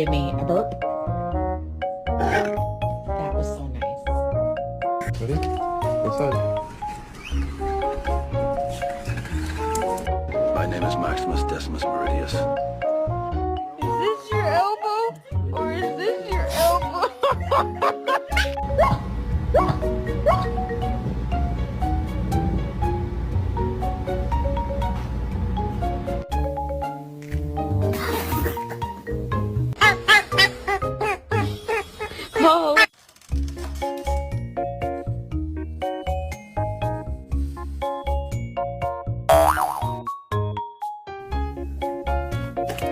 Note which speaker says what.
Speaker 1: give me a burp. That was so nice.
Speaker 2: Ready? Inside.
Speaker 3: My name is Maximus Decimus Meridius.
Speaker 1: Is this your elbow? Or is this your elbow? Oh.